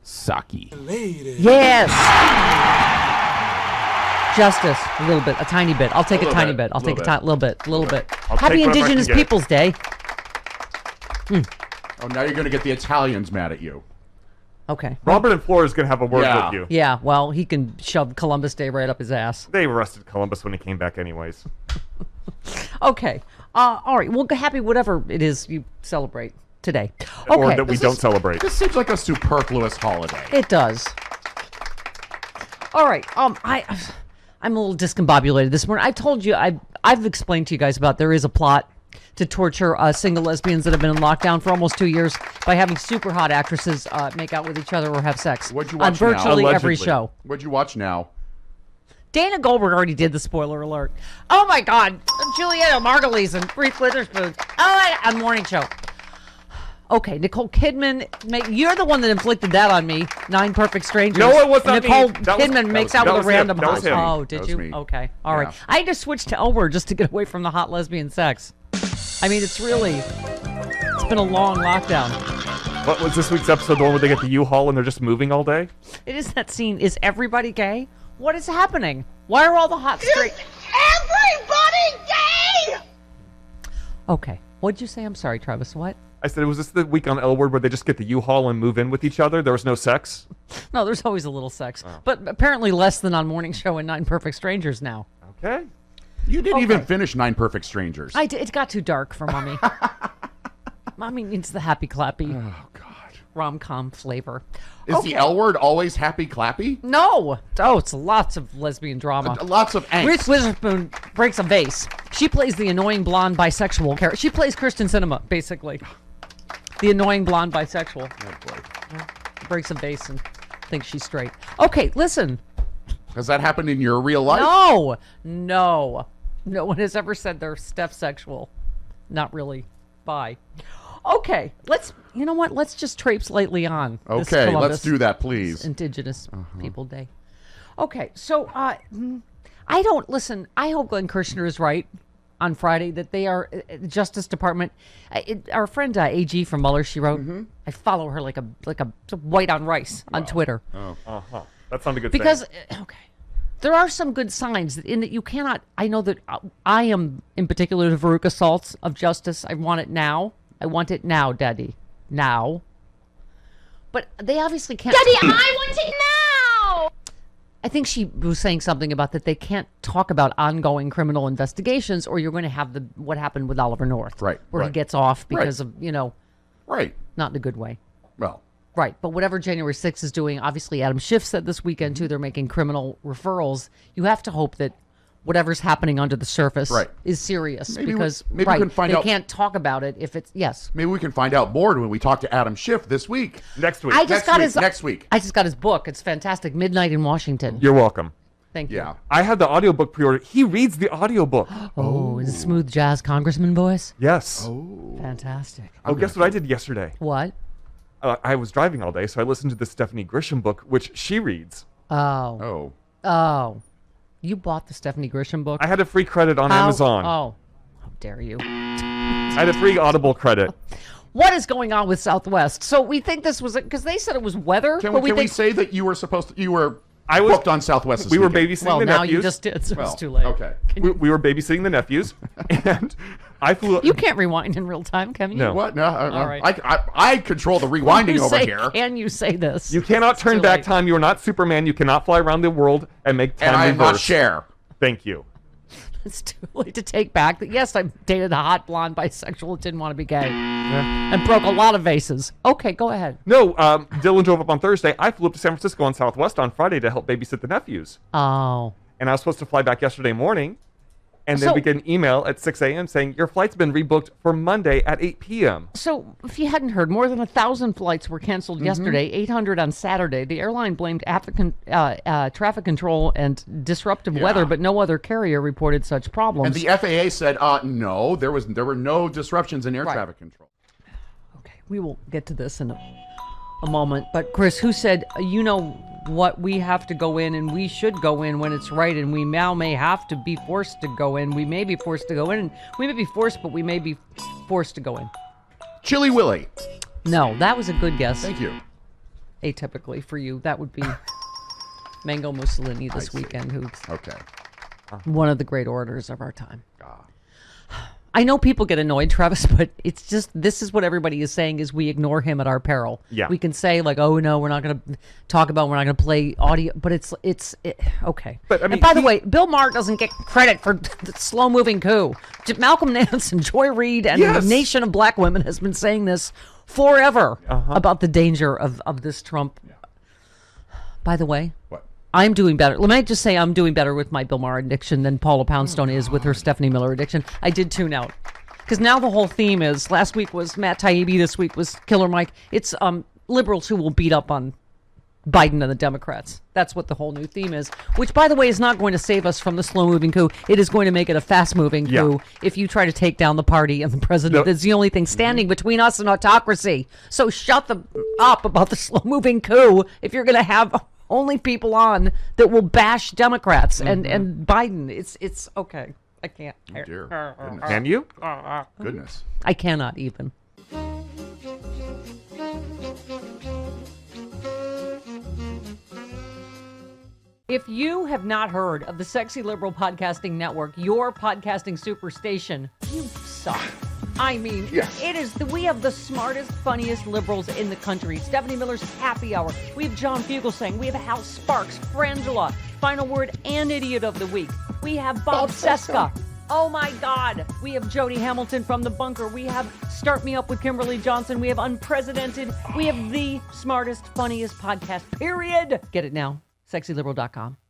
Saki. Yes. Justice, a little bit, a tiny bit. I'll take a tiny bit. I'll take a little bit. Happy Indigenous Peoples Day. Oh, now you're going to get the Italians mad at you. Okay. Robert and Flora is going to have a word with you. Yeah, well, he can shove Columbus Day right up his ass. They arrested Columbus when he came back anyways. Okay. All right. Well, happy whatever it is you celebrate today. Okay. Or that we don't celebrate. This seems like a superfluous holiday. It does. All right. I'm a little discombobulated this morning. I told you, I've explained to you guys about there is a plot to torture single lesbians that have been in lockdown for almost 2 years by having super hot actresses make out with each other or have sex. What'd you watch on virtually now? every show. What'd you watch now? Dana Goldberg already did the spoiler alert. Oh my God, Julietta Margulies and Reese Witherspoon. Oh, on morning show. Okay, Nicole Kidman, you're the one that inflicted that on me. 9 Perfect Strangers. No, it was not Nicole me. Kidman makes out with a random hot. Oh, did you? Me. Okay, all right. I had to switch to L Word just to get away from the hot lesbian sex. I mean, it's been a long lockdown. What was this week's episode, the one where they get the U-Haul and they're just moving all day? It is that scene. Is everybody gay? What is happening? Why are all the hot straight? Is everybody gay? Okay, what'd you say? I'm sorry, Travis. What? I said, was this the week on L Word where they just get the U-Haul and move in with each other? There was no sex? No, there's always a little sex. But apparently less than on Morning Show and 9 Perfect Strangers now. Okay. You didn't even finish 9 Perfect Strangers. I did. It got too dark for Mommy. Mommy needs the happy clappy. Oh, God. Rom-com flavor. Is the L Word always happy clappy? No. Oh, it's lots of lesbian drama. Lots of angst. Reese Witherspoon breaks a vase. She plays the annoying blonde bisexual character. She plays Kristen Cinema, basically. The annoying blonde bisexual. Oh, boy. Breaks a vase and thinks she's straight. Okay, listen. Has that happened in your real life? No. No one has ever said they're sexual. Not really. Bye. Okay, you know what? Let's just traipse lightly on. Okay, let's do that, please. Indigenous People Day. Okay, so I hope Glenn Kirshner is right on Friday that they are the Justice Department. Our friend AG from Mueller, she wrote. I follow her like a white on rice on Twitter. Oh. That sounded good. Because there are some good signs in that you cannot. I know that I am in particular the Veruca Salts of justice. I want it now. I want it now, Daddy. Now. But they obviously can't. Daddy, I want it now! I think she was saying something about that they can't talk about ongoing criminal investigations or you're going to have what happened with Oliver North. Right. Where he gets off because of, Right. not in a good way. Well. Right. But whatever January 6th is doing, obviously Adam Schiff said this weekend, too, they're making criminal referrals. You have to hope that whatever's happening under the surface is serious because we can find they out, can't talk about it if it's Maybe we can find out more when we talk to Adam Schiff this week. Next week. Next week. I just got his book. It's fantastic. Midnight in Washington. You're welcome. Thank you. Yeah. I had the audiobook pre-ordered. He reads the audiobook. Oh, is it smooth jazz congressman voice? Yes. Oh. Fantastic. Guess what I did yesterday? What? I was driving all day, so I listened to the Stephanie Grisham book, which she reads. Oh. You bought the Stephanie Grisham book? I had a free credit on Amazon. Oh. How dare you. I had a free Audible credit. What is going on with Southwest? So we think this was because they said it was weather. Can we say that you were booked on Southwest this We were weekend? babysitting the nephews. Well, now you just did, so it's too late. Okay. We were babysitting the nephews, and I flew. You can't rewind in real time, can you? No. What? No. All right. I control the rewinding over here. Can you say this? You cannot turn back time. You are not Superman. You cannot fly around the world and make time And I am reverse. not Cher. Thank you. It's too late to take back that. Yes, I dated a hot blonde bisexual that didn't want to be gay and broke a lot of vases. Okay, go ahead. No, Dylan drove up on Thursday. I flew up to San Francisco on Southwest on Friday to help babysit the nephews. Oh. And I was supposed to fly back yesterday morning. And then So- we get an email at 6 a.m. saying your flight's been rebooked for Monday at 8 p.m. So, if you hadn't heard, more than 1,000 flights were canceled yesterday, 800 on Saturday. The airline blamed traffic control and disruptive weather, but no other carrier reported such problems. And the FAA said, no, there were no disruptions in air traffic control. Okay, we will get to this in a moment. But Chris, who said, you know what, we have to go in and we should go in when it's right, and we now may have to be forced to go in. We may be forced to go in, and we may be forced, but we may be forced to go in. Chili Willy. No, that was a good guess. Thank you. Atypically for you, that would be Mango Mussolini this weekend, who's Okay. one of the great orators of our time. I know people get annoyed, Travis, but it's just, this is what everybody is saying, is we ignore him at our peril. Yeah. We can say like, oh no, we're not going to talk about, we're not going to play audio, but it's okay. But, I mean, and by the way, Bill Maher doesn't get credit for the slow moving coup. Malcolm Nance and Joy Reid and the nation of black women has been saying this forever about the danger of this Trump. Yeah. By the way. What? I'm doing better. Let me just say I'm doing better with my Bill Maher addiction than Paula Poundstone is with her Stephanie Miller addiction. I did tune out. Because now the whole theme is, last week was Matt Taibbi, this week was Killer Mike. It's liberals who will beat up on Biden and the Democrats. That's what the whole new theme is. Which, by the way, is not going to save us from the slow-moving coup. It is going to make it a fast-moving coup if you try to take down the party and the president. It's the only thing standing between us and autocracy. So shut up about the slow-moving coup if you're going to have only people on that will bash Democrats and Biden. It's okay. I can't. Oh, dear. Goodness. Can you? Goodness. I cannot even. If you have not heard of the Sexy Liberal Podcasting Network, your podcasting superstation, you suck. I mean, it is. We have the smartest, funniest liberals in the country. Stephanie Miller's Happy Hour. We have John Fugelsang. We have Hal Sparks, Frangela, Final Word, and Idiot of the Week. We have Bob Seska. Oh my God. We have Jody Hamilton from The Bunker. We have Start Me Up with Kimberly Johnson. We have Unprecedented. We have the smartest, funniest podcast, period. Get it now. SexyLiberal.com.